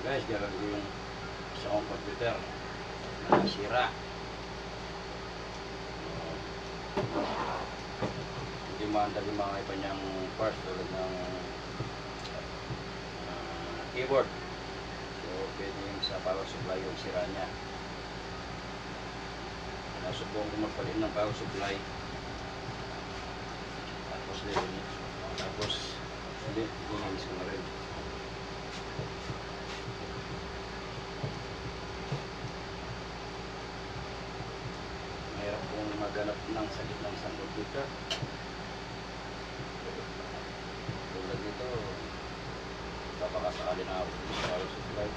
Guys, gagawin ko yung sa akong computer na nasira. Hindi maandal yung mga iba niyang parts tulad ng keyboard. So, pwede yung sa power supply yung sira niya. Nasubong ko magpalit ng power supply. Tapos linis ko na rin. Mahirap kong maghanap ng sakit ng isang computer. Tulad nito, papakasakali na ako sa power supply.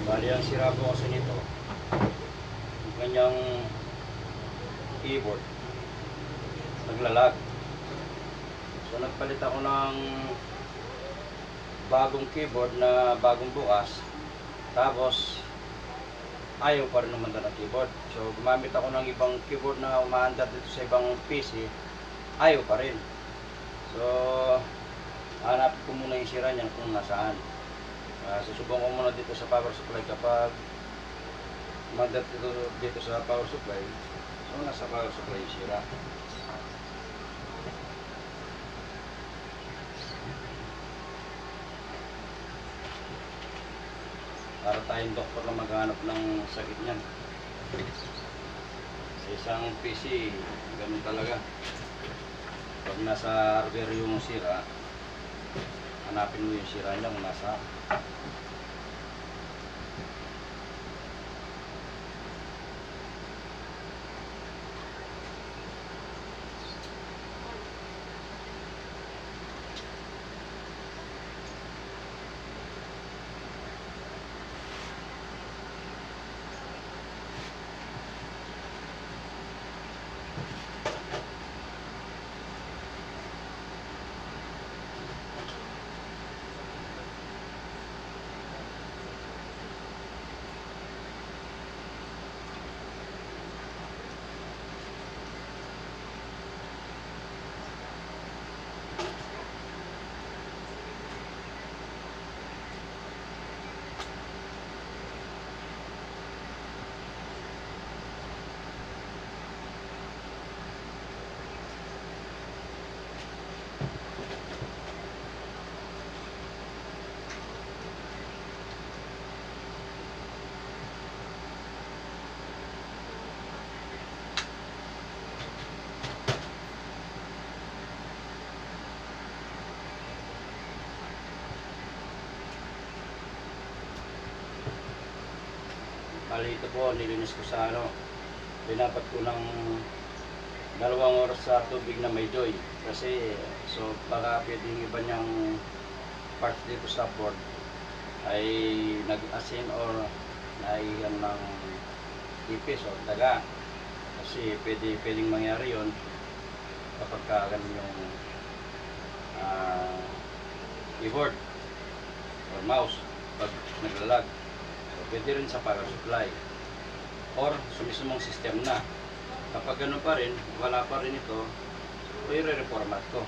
Bali, ang sira po kasi nito, yung kanyang keyboard, naglalag. So, nagpalit ako ng bagong keyboard na bagong bukas. Tapos, ayaw pa rin naman ng keyboard. So, gumamit ako ng ibang keyboard na umaandar dito sa ibang PC, ayaw pa rin. So, hanap ko muna yung sira niyan kung nasaan. Susubok ko muna dito sa power supply kapag mandat dito sa power supply. So, nasa power supply yung sira. Para tayong doktor na maghanap ng sakit niyan. Sa isang PC, ganun talaga. Pag nasa hardware yung sira, hanapin mo yung sira niya kung nasa. Bali, ito po, nilinis ko sa pinapat ko ng 2 oras sa tubig na may joy. Kasi, so baka pwedeng iba niyang parts dito sa board ay nag-asin or naiyan ng ipis o daga. Kasi pwedeng mangyari yon kapag ganun yung keyboard or mouse pag naglalag. Pwede rin sa power supply or sa mismong system na. Kapag gano'n pa rin, wala pa rin ito, so i-reformat ko.